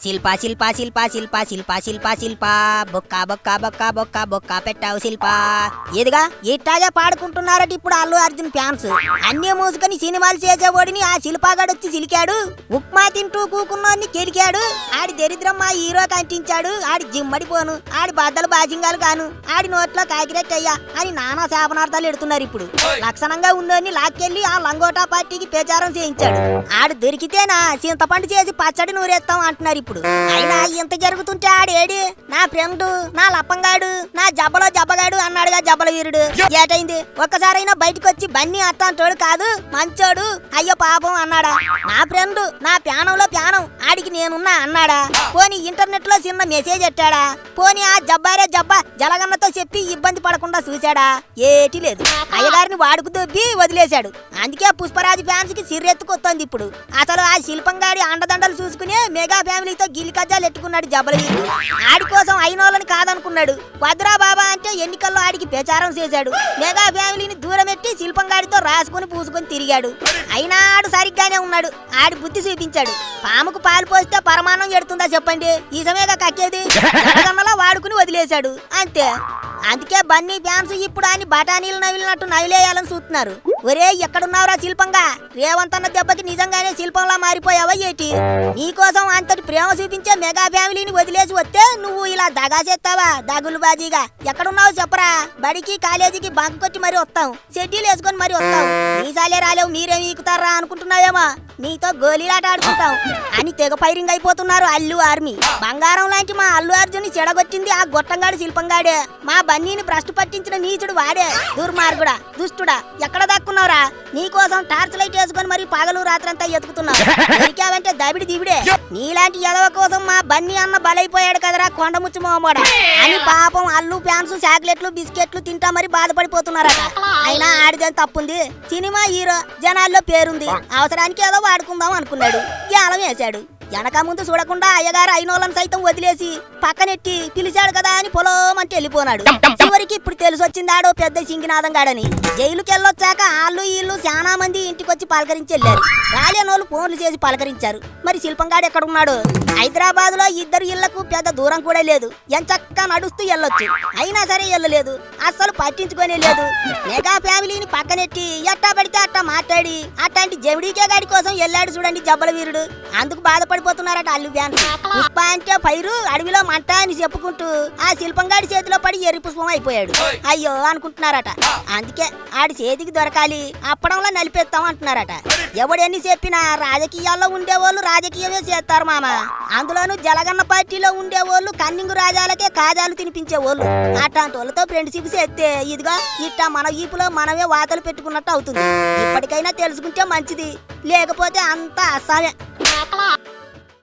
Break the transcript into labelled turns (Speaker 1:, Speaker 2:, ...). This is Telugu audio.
Speaker 1: శిల్ప శిల్ప శిల్ప శిల్ప శిల్ప శిల్ప శిల్ప బొక్క బొక్క బొక్క బొక్క బొక్క పెట్టావు శిల్ప. ఎదుగా ఇట్టాగే పాడుకుంటున్నారట ఇప్పుడు అల్లు అర్జున్ ఫ్యాన్స్. అన్నీ మూసుకొని సినిమాలు చేసేవాడిని ఆ శిల్పాగాడొచ్చి సిలికాడు. ఉప్మా తింటూ కూకున్నోన్ని కెలికాడు. ఆడి దరిద్రం మా హీరోకి అంటించాడు. ఆడి జిమ్మడిపోను, ఆడి బద్దలు బాజింగాలు కాను, ఆడి నోట్లో కాకిరెట్టయ్యా అని నానా శాపనార్థాలు ఎడుతున్నారు ఇప్పుడు. లక్షణంగా ఉన్నోన్ని లాక్కెళ్ళి ఆ లంగోటా పార్టీకి ప్రచారం చేయించాడు. ఆడు దొరికితేనా చింతపండు చేసి పచ్చడి నూరేస్తాం అంటున్నారు ఇప్పుడు. అయినా ఇంత జరుగుతుంటే ఆడేడి నా ఫ్రెండ్, నా లప్పంగాడు, నా జబ్బలో జబ్బగాడు అన్నాడుగా జబ్బల వీరుడు. ఏటైంది? ఒక్కసారైనా బయటకు వచ్చి బన్నీ అత్తంటోడు కాదు మంచోడు అయ్యో పాపం అన్నాడా? నా ఫ్రెండ్, నా ప్యానంలో ప్యానం, ఆడికి నేనున్నా అన్నాడా? పోనీ ఇంటర్నెట్ లో చిన్న మెసేజ్ ఎట్టాడా? పోనీ ఆ జబ్బారే జబ్బా జలగన్నతో చెప్పి ఇబ్బంది పడకుండా చూశాడా? ఏటి లేదు. అయ్యగారిని వాడుకు దొబ్బి వదిలేశాడు. అందుకే పుష్పరాజు ఫ్యాన్స్ కి సిర్రెత్తుకొస్తోంది ఇప్పుడు. అసలు ఆ శిల్పంగాడి అండదండలు చూసుకునే మెగా ఫ్యామిలీతో గిలికజ్జాలు ఎట్టుకున్నాడు జబ్బలవీరుడు. ఆడి కోసం అయినోళ్ళని కాదనుకున్నాడు. వద్రా బాబా అంటే ఎన్నికల్లో ఆడికి ప్రచారం చేశాడు. మెగా ఫ్యామిలీని దూరం ఎట్టి శిల్పంగాడితో రాసుకుని పూసుకొని తిరిగాడు. అయినా ఆడు సరిగ్గానే ఉన్నాడు. ఆడి బుద్ధి చూపించాడు. పాముకు పాలు పోస్తే పరమాన్నం ఎడుతుందా చెప్పండి? ఈ సమయంగా కక్కేది జగన్నలా వాడుకుని వదిలేశాడు అంతే. అందుకే బన్నీ ఫ్యాన్స్ ఇప్పుడు ఆయన బఠానీలు నవిలినట్టు నవిలేయాలని చూస్తున్నారు. ఒరే ఎక్కడున్నావురా శిల్పంగా? రేవంత్ అన్న దెబ్బకి నిజంగానే శిల్పంలా మారిపోయావా ఏటి? నీకోసం అంతటి ప్రేమ చూపించే మెగా ఫ్యామిలీని వదిలేసి వస్తే నువ్వు ఇలా దగా చేస్తావా దగులు బాజీగా? ఎక్కడున్నావు చెప్పరా? బడికి కాలేజీకి బంక్ కొట్టి మరీ వస్తాం, షెడ్యూల్ వేసుకొని మరీ వస్తాం. నీసాలే రాలేవు మీరేమి ఈకుతారా అనుకుంటున్నావేమో? నీతో గోలీలాట ఆడుకుంటాం అని తెగ ఫైరింగ్ అయిపోతున్నారు అల్లు ఆర్మీ. బంగారం లాంటి మా అల్లు అర్జున్ చెడగొట్టింది ఆ గొట్టంగాడు శిల్పంగాడే. మా బన్నీని భ్రష్టు పట్టించిన నీచుడు వాడే. దుర్మార్గుడా, దుష్టుడా, ఎక్కడ దక్కున్నావురా? నీకోసం టార్చ్ లైట్ వేసుకొని మరి పగలు రాత్రంతా ఎతుకుతున్నావు. దొరికావంటే దబిడి దివిడే. నీలాంటి ఎదవ కోసం మా బన్నీ అన్న బలైపోయాడు కదరా కొండముచ్చు మోమోడ అని పాపం అల్లు ఫ్యాన్స్ చాక్లెట్లు బిస్కెట్లు తింటా మరి బాధపడిపోతున్నారట. అయినా ఆడిదేం తప్పుంది? సినిమా హీరో, జనాల్లో పేరుంది, అవసరానికి ఏదో వాడుకుందాం అనుకున్నాడు, గ్యాలం వేశాడు. వెనక ముందు చూడకుండా అయ్యగారు అయినోళ్ళని సైతం వదిలేసి పక్కనెట్టి పిలిచాడు కదా అని పొలమంటే వెళ్ళిపోనాడు. చివరికి ఇప్పుడు తెలిసొచ్చింది ఆడో పెద్ద సింగినాథం గాడని. జైలుకి వెళ్ళొచ్చాక ఆళ్ళు వీళ్ళు చాలా మంది ఇంటికొచ్చి పలకరించి వెళ్ళారు. రాలేనోళ్ళు ఫోన్లు చేసి పలకరించారు. మరి శిల్పంగాడు ఎక్కడున్నాడు? హైదరాబాద్ లో ఇద్దరు ఇళ్లకు పెద్ద దూరం కూడా లేదు. ఎంచక్కా నడుస్తూ వెళ్ళొచ్చు. అయినా సరే వెళ్ళలేదు, అస్సలు పట్టించుకోనే లేదు. మెగా ఫ్యామిలీని పక్కనెట్టి ఎట్టా పడితే అట్టా మాట్లాడి అట్లాంటి జమిడీకే గాడి కోసం వెళ్ళాడు చూడండి జబ్బల వీరుడు. అందుకు బాధపడిపోతున్నారట అల్లు ఫ్యాన్స్. పుష్ప అంటే పైరు అడవిలో మంట అని చెప్పుకుంటూ ఆ శిల్పంగాడి చేతిలో పడి ఎర్రి పుష్పం అయిపోయాడు. అయ్యో అనుకుంటున్నారట. అందుకే ఆడి చేతికి దొరకాలి, అప్పడంలో నలిపేస్తాం అంటున్నారట. ఎవడెన్ని చెప్పినా రాజకీయాల్లో ఉండేవాళ్ళు రాజకీయమే చేస్తారు మామ. అందులోనూ జలగన్న పార్టీలో ఉండేవాళ్ళు కన్నింగు రాజాలకే కాజాలు తినిపించేవాళ్ళు. అట్లాంటి వాళ్ళతో ఫ్రెండ్షిప్ చేస్తే ఇదిగా ఇట్టా మన ఈపులో మనమే వాతలు పెట్టుకున్నట్టు అవుతుంది. ఇప్పటికైనా తెలుసుకుంటే మంచిది, లేకపోతే అంతా అస్సామే.